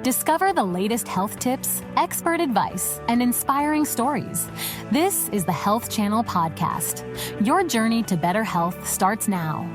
Discover the latest health tips, expert advice, and inspiring stories. This is the Health Channel Podcast. Your journey to better health starts now.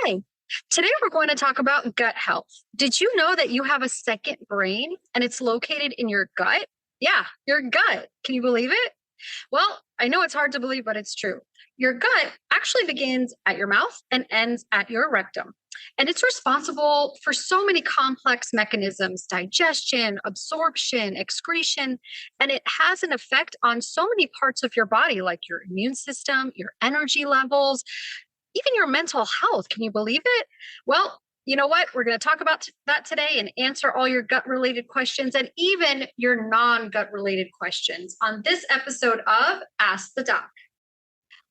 Hi. Today we're going to talk about gut health. Did you know that you have a second brain and it's located in your gut? Yeah, your gut. Can you believe it? Well, I know it's hard to believe, but it's true. Your gut actually begins at your mouth and ends at your rectum. And it's responsible for so many complex mechanisms: digestion, absorption, excretion, and it has an effect on so many parts of your body, like your immune system, your energy levels, even your mental health. Can you believe it? Well, you know what? We're going to talk about that today and answer all your gut related questions and even your non-gut related questions on this episode of Ask the Doc.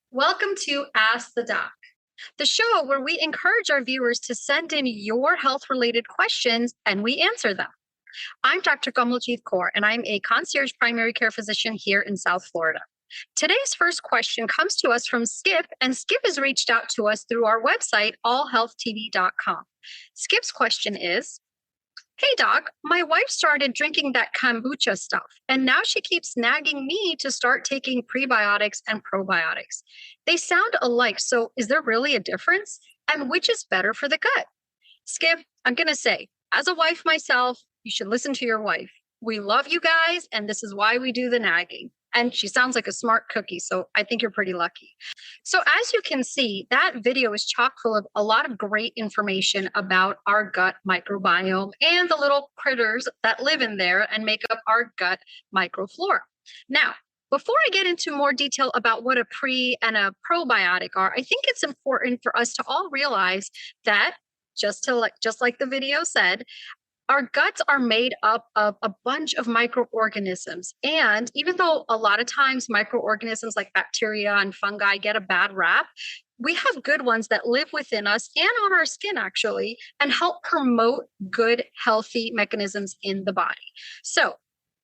Welcome to Ask the Doc, the show where we encourage our viewers to send in your health related questions and we answer them. I'm Dr. Kamaljit Kaur, and I'm a concierge primary care physician here in South Florida. Today's first question comes to us from Skip, and Skip has reached out to us through our website, allhealthtv.com. Skip's question is, "Hey doc, my wife started drinking that kombucha stuff, and now she keeps nagging me to start taking prebiotics and probiotics. They sound alike, so is there really a difference? And which is better for the gut?" Skip, I'm going to say, as a wife myself, you should listen to your wife. We love you guys, and this is why we do the nagging. And she sounds like a smart cookie, so I think you're pretty lucky. So as you can see, that video is chock full of a lot of great information about our gut microbiome and the little critters that live in there and make up our gut microflora. Now, before I get into more detail about what a pre and a probiotic are, I think it's important for us to all realize that just like the video said, our guts are made up of a bunch of microorganisms. And even though a lot of times microorganisms like bacteria and fungi get a bad rap, we have good ones that live within us and on our skin, actually, and help promote good, healthy mechanisms in the body. So,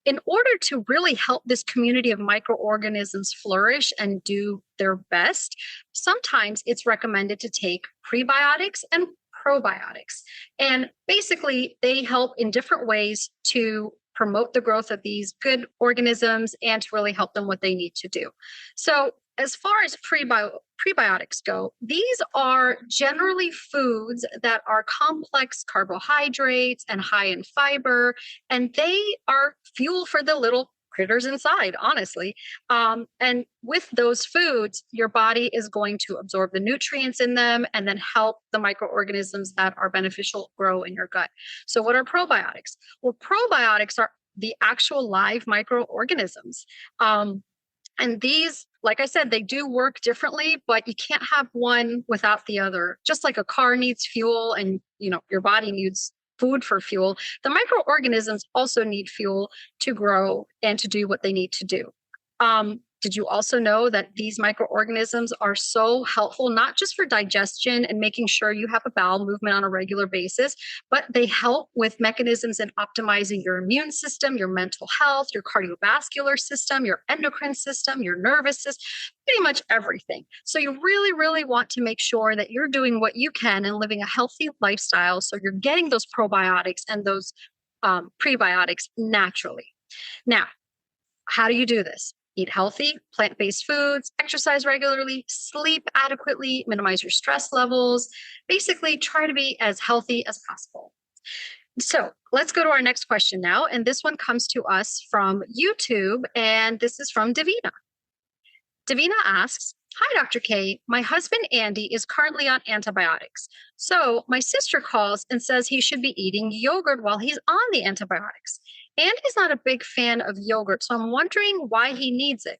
in order to really help this community of microorganisms flourish and do their best, sometimes it's recommended to take prebiotics and probiotics. And basically, they help in different ways to promote the growth of these good organisms and to really help them what they need to do. So, as far as prebiotics go, these are generally foods that are complex carbohydrates and high in fiber, and they are fuel for the little critters inside, honestly. And with those foods, your body is going to absorb the nutrients in them and then help the microorganisms that are beneficial grow in your gut. So what are probiotics? Well, probiotics are the actual live microorganisms. And these, like I said, they do work differently, but you can't have one without the other. Just like a car needs fuel and, your body needs food for fuel, the microorganisms also need fuel to grow and to do what they need to do. Did you also know that these microorganisms are so helpful, not just for digestion and making sure you have a bowel movement on a regular basis, but they help with mechanisms in optimizing your immune system, your mental health, your cardiovascular system, your endocrine system, your nervous system, pretty much everything. So you really, really want to make sure that you're doing what you can and living a healthy lifestyle so you're getting those probiotics and those prebiotics naturally. Now, how do you do this? Eat healthy, plant-based foods, exercise regularly, sleep adequately, minimize your stress levels. Basically, try to be as healthy as possible. So let's go to our next question now. And this one comes to us from YouTube, and this is from Davina. Davina asks, "Hi, Dr. K. My husband, Andy, is currently on antibiotics. So my sister calls and says he should be eating yogurt while he's on the antibiotics. Andy's not a big fan of yogurt, so I'm wondering why he needs it."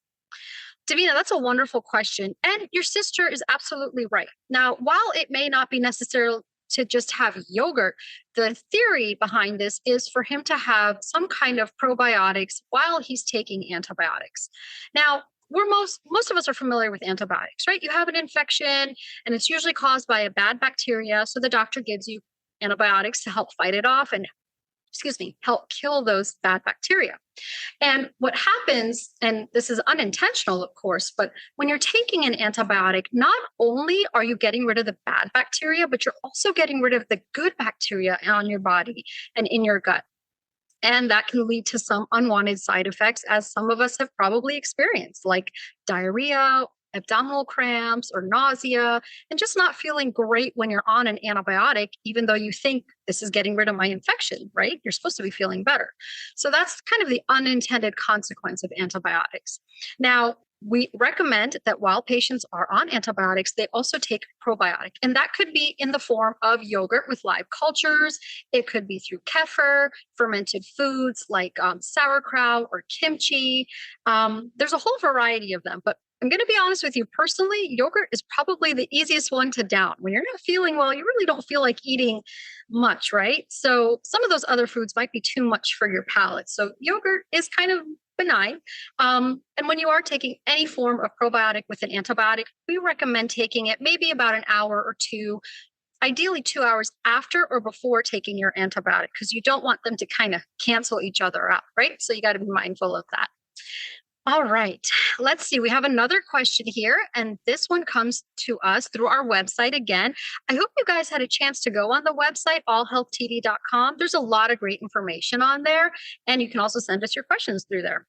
Davina, that's a wonderful question. And your sister is absolutely right. Now, while it may not be necessarily to just have yogurt. The theory behind this is for him to have some kind of probiotics while he's taking antibiotics. Now, most of us are familiar with antibiotics, right? You have an infection and it's usually caused by a bad bacteria. So the doctor gives you antibiotics to help fight it off and help kill those bad bacteria. And what happens, and this is unintentional, of course, but when you're taking an antibiotic, not only are you getting rid of the bad bacteria, but you're also getting rid of the good bacteria on your body and in your gut. And that can lead to some unwanted side effects, as some of us have probably experienced, like diarrhea, abdominal cramps, or nausea, and just not feeling great when you're on an antibiotic, even though you think this is getting rid of my infection, right? You're supposed to be feeling better. So that's kind of the unintended consequence of antibiotics. Now, we recommend that while patients are on antibiotics, they also take probiotic. And that could be in the form of yogurt with live cultures. It could be through kefir, fermented foods like sauerkraut or kimchi. There's a whole variety of them, but I'm going to be honest with you. Personally, yogurt is probably the easiest one to down. When you're not feeling well, you really don't feel like eating much, right? So some of those other foods might be too much for your palate. So yogurt is kind of benign. And when you are taking any form of probiotic with an antibiotic, we recommend taking it maybe about an hour or two, ideally 2 hours after or before taking your antibiotic, because you don't want them to kind of cancel each other out, right? So you got to be mindful of that. All right, let's see. We have another question here, and this one comes to us through our website again. I hope you guys had a chance to go on the website, allhealthtv.com. There's a lot of great information on there, and you can also send us your questions through there.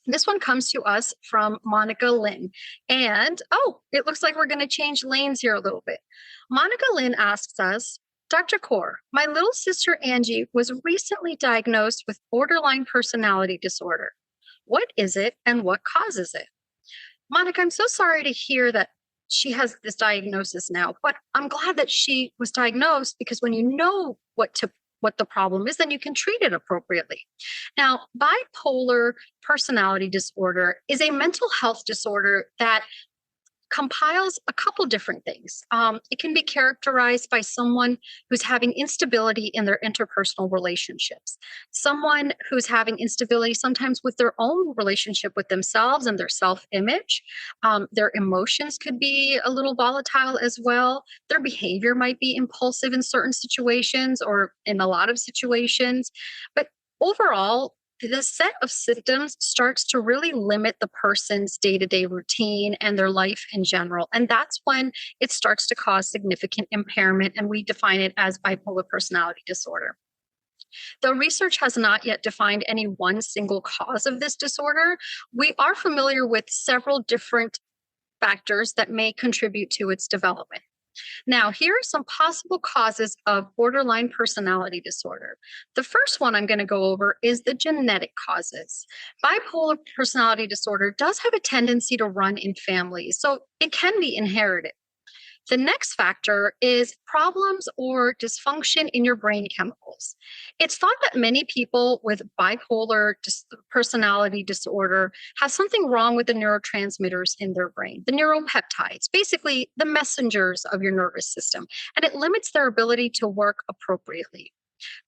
This one comes to us from Monica Lynn. And, it looks like we're going to change lanes here a little bit. Monica Lynn asks us, Dr. Kaur, my little sister Angie was recently diagnosed with borderline personality disorder. What is it and what causes it? Monica, I'm so sorry to hear that she has this diagnosis now, but I'm glad that she was diagnosed, because when you know what the problem is, then you can treat it appropriately. Now, bipolar personality disorder is a mental health disorder that compiles a couple different things. It can be characterized by someone who's having instability in their interpersonal relationships, someone who's having instability sometimes with their own relationship with themselves and their self-image. Their emotions could be a little volatile as well. Their behavior might be impulsive in certain situations or in a lot of situations. But overall, the set of symptoms starts to really limit the person's day-to-day routine and their life in general. And that's when it starts to cause significant impairment, and we define it as bipolar personality disorder. Though research has not yet defined any one single cause of this disorder, we are familiar with several different factors that may contribute to its development. Now, here are some possible causes of borderline personality disorder. The first one I'm going to go over is the genetic causes. Bipolar personality disorder does have a tendency to run in families, so it can be inherited. The next factor is problems or dysfunction in your brain chemicals. It's thought that many people with bipolar personality disorder have something wrong with the neurotransmitters in their brain, the neuropeptides, basically the messengers of your nervous system, and it limits their ability to work appropriately.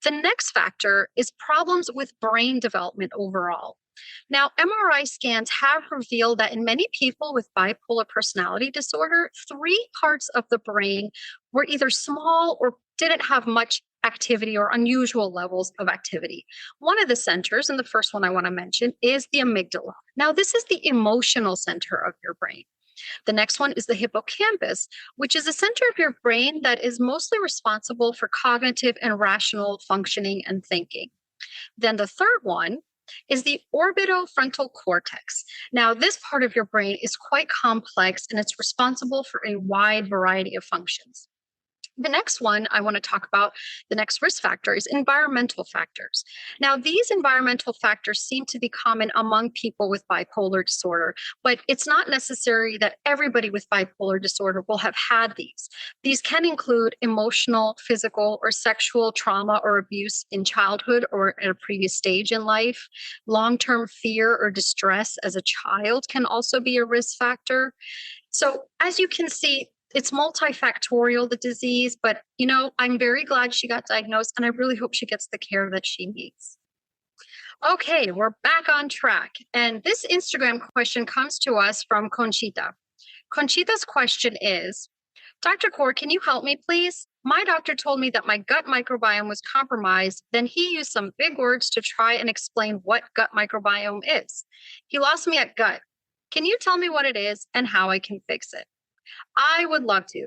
The next factor is problems with brain development overall. Now, MRI scans have revealed that in many people with bipolar personality disorder, 3 parts of the brain were either small or didn't have much activity or unusual levels of activity. One of the centers, and the first one I want to mention, is the amygdala. Now, this is the emotional center of your brain. The next one is the hippocampus, which is a center of your brain that is mostly responsible for cognitive and rational functioning and thinking. Then the third one is the orbitofrontal cortex. Now, this part of your brain is quite complex, and it's responsible for a wide variety of functions. The next one I want to talk about, the next risk factor, is environmental factors. Now, these environmental factors seem to be common among people with bipolar disorder, but it's not necessary that everybody with bipolar disorder will have had these. These can include emotional, physical, or sexual trauma or abuse in childhood or at a previous stage in life. Long-term fear or distress as a child can also be a risk factor. So, as you can see, It's multifactorial, the disease, but I'm very glad she got diagnosed and I really hope she gets the care that she needs. Okay, we're back on track. And this Instagram question comes to us from Conchita. Conchita's question is, Dr. Kaur, can you help me, please? My doctor told me that my gut microbiome was compromised. Then he used some big words to try and explain what gut microbiome is. He lost me at gut. Can you tell me what it is and how I can fix it? I would love to.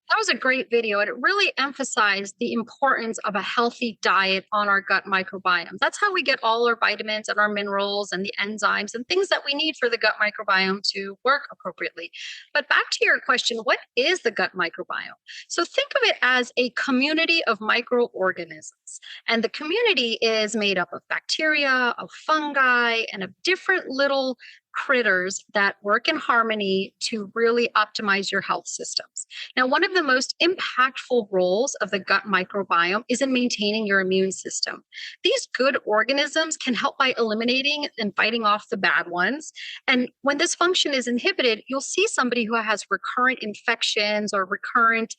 That was a great video. And it really emphasized the importance of a healthy diet on our gut microbiome. That's how we get all our vitamins and our minerals and the enzymes and things that we need for the gut microbiome to work appropriately. But back to your question, what is the gut microbiome? So think of it as a community of microorganisms. And the community is made up of bacteria, of fungi, and of different little critters that work in harmony to really optimize your health systems. Now, one of the most impactful roles of the gut microbiome is in maintaining your immune system. These good organisms can help by eliminating and fighting off the bad ones. And when this function is inhibited, you'll see somebody who has recurrent infections or recurrent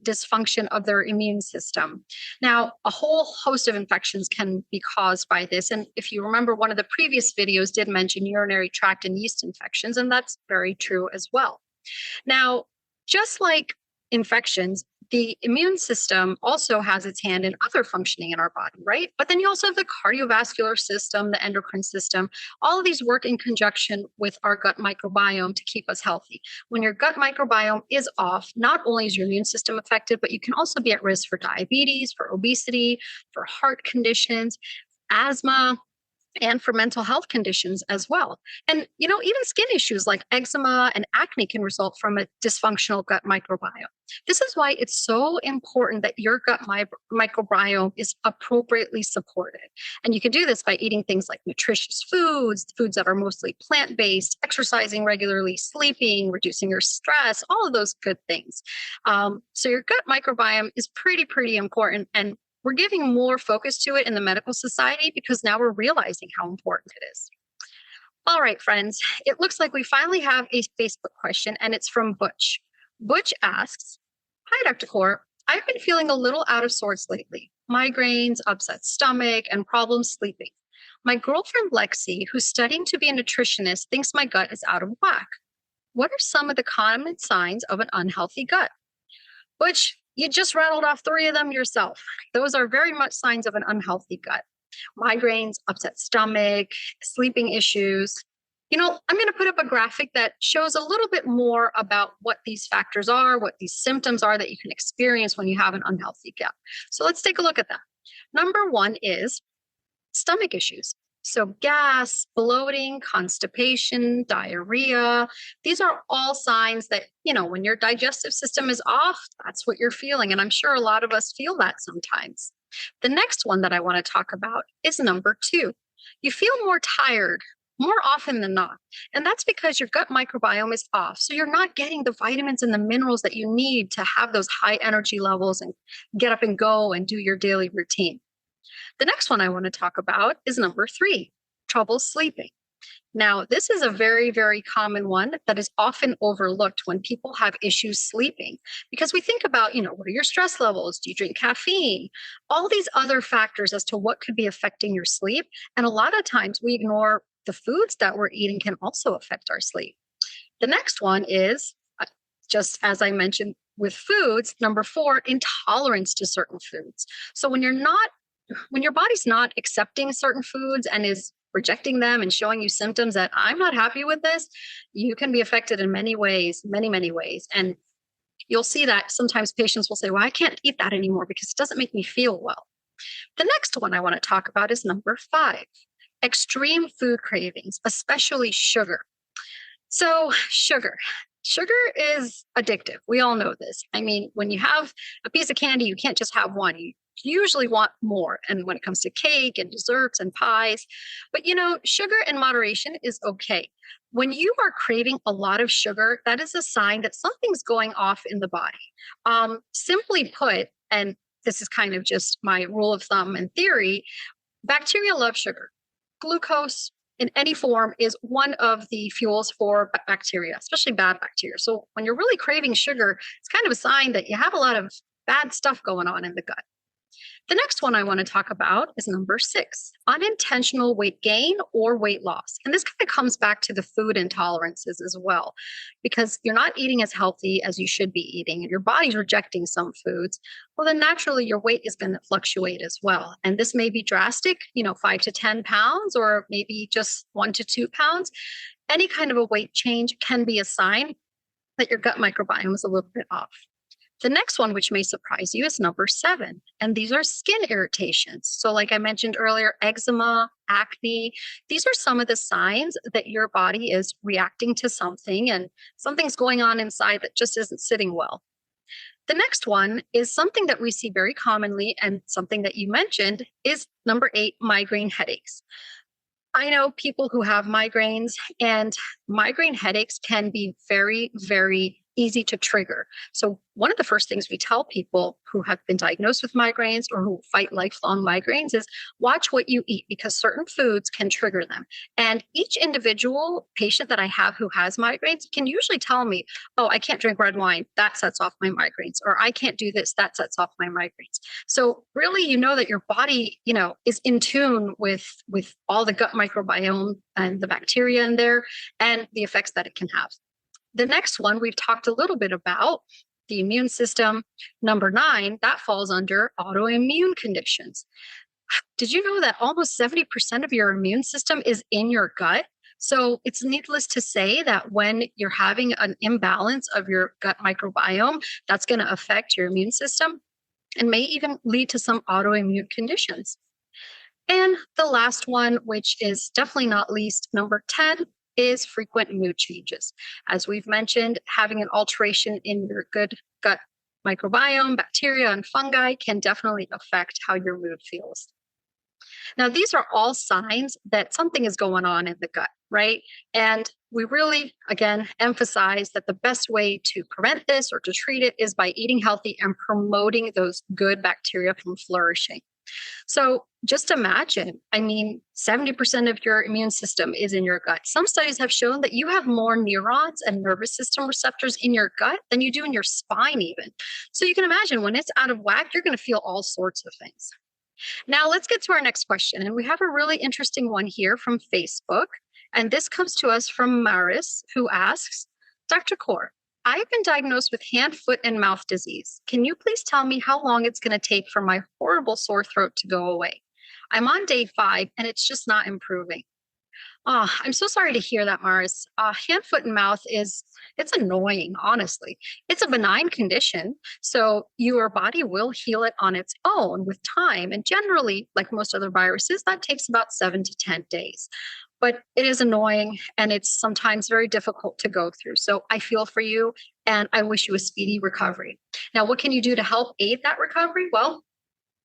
dysfunction of their immune system. Now, a whole host of infections can be caused by this. And if you remember, one of the previous videos did mention urinary tract and yeast infections, and that's very true as well. Now, just like infections, the immune system also has its hand in other functioning in our body, right? But then you also have the cardiovascular system, the endocrine system. All of these work in conjunction with our gut microbiome to keep us healthy. When your gut microbiome is off, not only is your immune system affected, but you can also be at risk for diabetes, for obesity, for heart conditions, asthma, and for mental health conditions as well. And, even skin issues like eczema and acne can result from a dysfunctional gut microbiome. This is why it's so important that your gut microbiome is appropriately supported. And you can do this by eating things like nutritious foods, foods that are mostly plant-based, exercising regularly, sleeping, reducing your stress, all of those good things. So your gut microbiome is pretty important. And we're giving more focus to it in the medical society because now we're realizing how important it is. All right, friends, it looks like we finally have a Facebook question, and it's from Butch. Butch asks, hi, Dr. Kaur. I've been feeling a little out of sorts lately. Migraines, upset stomach, and problems sleeping. My girlfriend Lexi, who's studying to be a nutritionist, thinks my gut is out of whack. What are some of the common signs of an unhealthy gut? Butch, you just rattled off 3 of them yourself. Those are very much signs of an unhealthy gut. Migraines, upset stomach, sleeping issues. I'm going to put up a graphic that shows a little bit more about what these factors are, what these symptoms are that you can experience when you have an unhealthy gut. So let's take a look at that. Number 1 is stomach issues. So gas, bloating, constipation, diarrhea, these are all signs that, when your digestive system is off, that's what you're feeling. And I'm sure a lot of us feel that sometimes. The next one that I want to talk about is number 2. You feel more tired more often than not. And that's because your gut microbiome is off. So you're not getting the vitamins and the minerals that you need to have those high energy levels and get up and go and do your daily routine. The next one I want to talk about is number 3, trouble sleeping. Now, this is a very, very common one that is often overlooked when people have issues sleeping, because we think about, what are your stress levels? Do you drink caffeine? All these other factors as to what could be affecting your sleep. And a lot of times we ignore the foods that we're eating can also affect our sleep. The next one is, just as I mentioned with foods, number 4, intolerance to certain foods. So when your body's not accepting certain foods and is rejecting them and showing you symptoms that I'm not happy with this, you can be affected in many ways, many ways. And you'll see that sometimes patients will say, well, I can't eat that anymore because it doesn't make me feel well. The next one I want to talk about is number 5, extreme food cravings, especially sugar. So sugar is addictive. We all know this. I mean, when you have a piece of candy, you can't just have one. You usually want more. And when it comes to cake and desserts and pies, but sugar in moderation is okay. When you are craving a lot of sugar, that is a sign that something's going off in the body. Simply put, and this is kind of just my rule of thumb and theory, bacteria love sugar. Glucose, in any form is one of the fuels for bacteria, especially bad bacteria. So when you're really craving sugar, it's kind of a sign that you have a lot of bad stuff going on in the gut. The next one I want to talk about is number 6, unintentional weight gain or weight loss. And this kind of comes back to the food intolerances as well, because you're not eating as healthy as you should be eating, and your body's rejecting some foods. Well, then naturally your weight is going to fluctuate as well. And this may be drastic, 5 to 10 pounds, or maybe just 1 to 2 pounds. Any kind of a weight change can be a sign that your gut microbiome is a little bit off. The next one, which may surprise you, is number 7, and these are skin irritations. So like I mentioned earlier, eczema, acne, these are some of the signs that your body is reacting to something and something's going on inside that just isn't sitting well. The next one is something that we see very commonly, and something that you mentioned is number 8, migraine headaches. I know people who have migraines, and migraine headaches can be very, very easy to trigger. So one of the first things we tell people who have been diagnosed with migraines or who fight lifelong migraines is watch what you eat, because certain foods can trigger them. And each individual patient that I have who has migraines can usually tell me, oh, I can't drink red wine. That sets off my migraines. Or I can't do this. That sets off my migraines. So really, that your body, is in tune with all the gut microbiome and the bacteria in there and the effects that it can have. The next one we've talked a little bit about, the immune system. Number 9, that falls under autoimmune conditions. Did you know that almost 70% of your immune system is in your gut? So it's needless to say that when you're having an imbalance of your gut microbiome, that's going to affect your immune system and may even lead to some autoimmune conditions. And the last one, which is definitely not least, number 10, is frequent mood changes. As we've mentioned, having an alteration in your good gut microbiome, bacteria, and fungi can definitely affect how your mood feels. Now, these are all signs that something is going on in the gut, right? And we really, again, emphasize that the best way to prevent this or to treat it is by eating healthy and promoting those good bacteria from flourishing. So just imagine, 70% of your immune system is in your gut. Some studies have shown that you have more neurons and nervous system receptors in your gut than you do in your spine even. So you can imagine when it's out of whack, you're going to feel all sorts of things. Now let's get to our next question. And we have a really interesting one here from Facebook. And this comes to us from Maris, who asks, Dr. Kaur, I've been diagnosed with hand, foot, and mouth disease. Can you please tell me how long it's going to take for my horrible sore throat to go away? I'm on day 5 and it's just not improving. I'm so sorry to hear that, Maris. Hand, foot, and mouth it's annoying, honestly. It's a benign condition, so your body will heal it on its own with time. And generally, like most other viruses, that takes about 7 to 10 days. But it is annoying and it's sometimes very difficult to go through. So I feel for you and I wish you a speedy recovery. Now, what can you do to help aid that recovery? Well,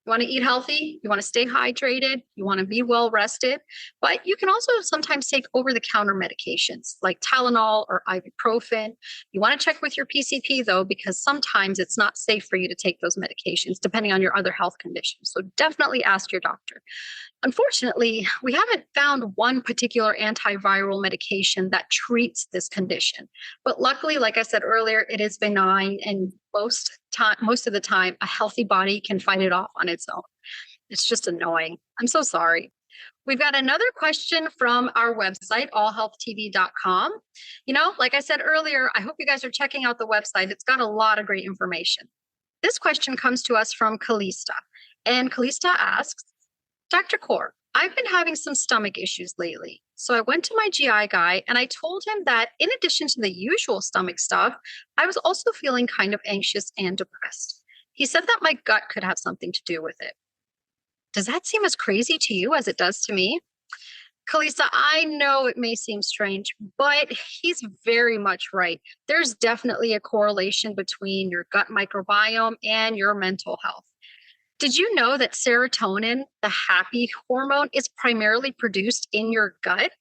you want to eat healthy, you want to stay hydrated, you want to be well rested, but you can also sometimes take over-the-counter medications like Tylenol or ibuprofen. You want to check with your PCP though, because sometimes it's not safe for you to take those medications depending on your other health conditions. So definitely ask your doctor. Unfortunately, we haven't found one particular antiviral medication that treats this condition. But luckily, like I said earlier, it is benign, and most of the time, a healthy body can fight it off on its own. It's just annoying. I'm so sorry. We've got another question from our website, allhealthtv.com. Like I said earlier, I hope you guys are checking out the website. It's got a lot of great information. This question comes to us from Kalista. And Kalista asks, Dr. Kaur, I've been having some stomach issues lately. So I went to my GI guy and I told him that in addition to the usual stomach stuff, I was also feeling kind of anxious and depressed. He said that my gut could have something to do with it. Does that seem as crazy to you as it does to me? Kalisa, I know it may seem strange, but he's very much right. There's definitely a correlation between your gut microbiome and your mental health. Did you know that serotonin, the happy hormone, is primarily produced in your gut?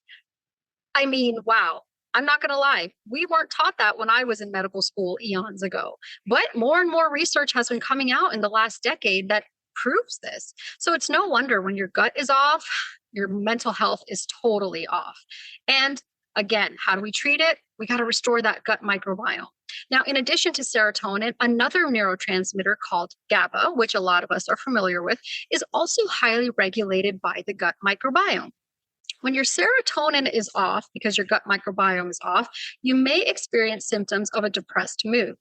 Wow. I'm not going to lie. We weren't taught that when I was in medical school eons ago. But more and more research has been coming out in the last decade that proves this. So it's no wonder when your gut is off, your mental health is totally off. And again, how do we treat it? We got to restore that gut microbiome. Now, in addition to serotonin, another neurotransmitter called GABA, which a lot of us are familiar with, is also highly regulated by the gut microbiome. When your serotonin is off, because your gut microbiome is off, you may experience symptoms of a depressed mood.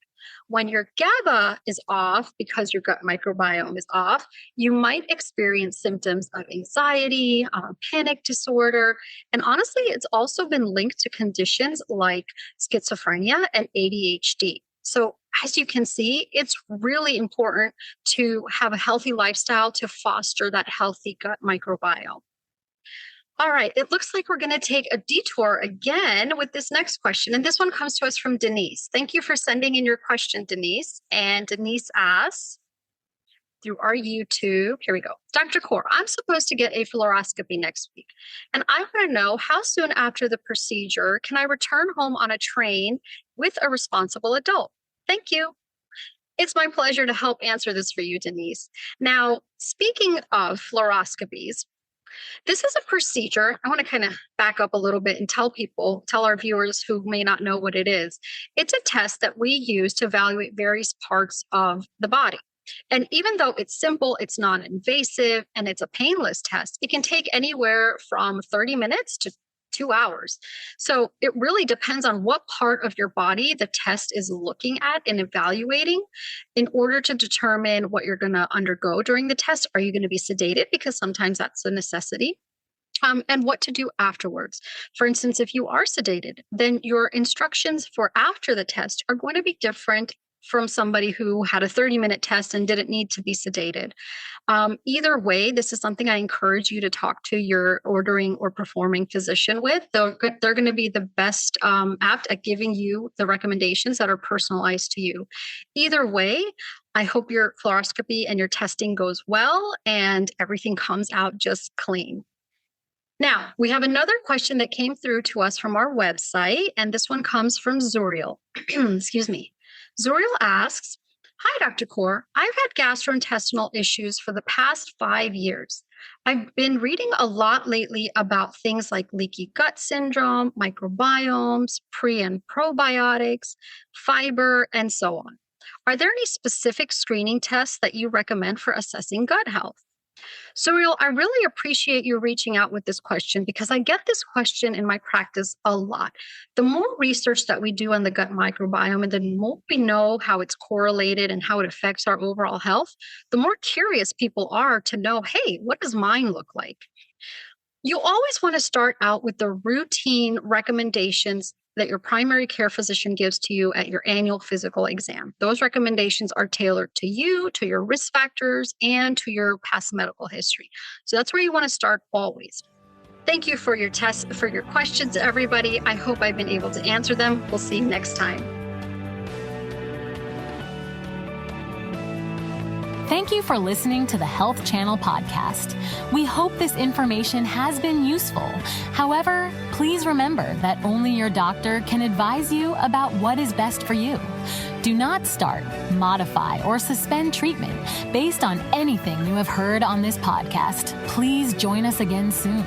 When your GABA is off, because your gut microbiome is off, you might experience symptoms of anxiety, panic disorder, and honestly, it's also been linked to conditions like schizophrenia and ADHD. So as you can see, it's really important to have a healthy lifestyle to foster that healthy gut microbiome. All right, it looks like we're going to take a detour again with this next question. And this one comes to us from Denise. Thank you for sending in your question, Denise. And Denise asks through our YouTube, here we go. Dr. Kaur, I'm supposed to get a fluoroscopy next week. And I want to know how soon after the procedure can I return home on a train with a responsible adult? Thank you. It's my pleasure to help answer this for you, Denise. Now, speaking of fluoroscopies, this is a procedure. I want to kind of back up a little bit and tell our viewers who may not know what it is. It's a test that we use to evaluate various parts of the body. And even though it's simple, it's non-invasive, and it's a painless test, it can take anywhere from 30 minutes to 2 hours. So it really depends on what part of your body the test is looking at and evaluating in order to determine what you're going to undergo during the test. Are you going to be sedated? Because sometimes that's a necessity. And what to do afterwards. For instance, if you are sedated, then your instructions for after the test are going to be different from somebody who had a 30-minute test and didn't need to be sedated. Either way, this is something I encourage you to talk to your ordering or performing physician with. They're going to be the best apt at giving you the recommendations that are personalized to you. Either way, I hope your fluoroscopy and your testing goes well and everything comes out just clean. Now, we have another question that came through to us from our website, and this one comes from Zuriel. Excuse me. Zuriel asks, "Hi, Dr. Kaur. I've had gastrointestinal issues for the past 5 years. I've been reading a lot lately about things like leaky gut syndrome, microbiomes, pre and probiotics, fiber, and so on. Are there any specific screening tests that you recommend for assessing gut health?" Zuriel, I really appreciate you reaching out with this question because I get this question in my practice a lot. The more research that we do on the gut microbiome and the more we know how it's correlated and how it affects our overall health, the more curious people are to know, hey, what does mine look like? You always want to start out with the routine recommendations that your primary care physician gives to you at your annual physical exam. Those recommendations are tailored to you, to your risk factors, and to your past medical history. So that's where you want to start always. Thank you for your questions, everybody. I hope I've been able to answer them. We'll see you next time. Thank you for listening to the Health Channel podcast. We hope this information has been useful. However, please remember that only your doctor can advise you about what is best for you. Do not start, modify, or suspend treatment based on anything you have heard on this podcast. Please join us again soon.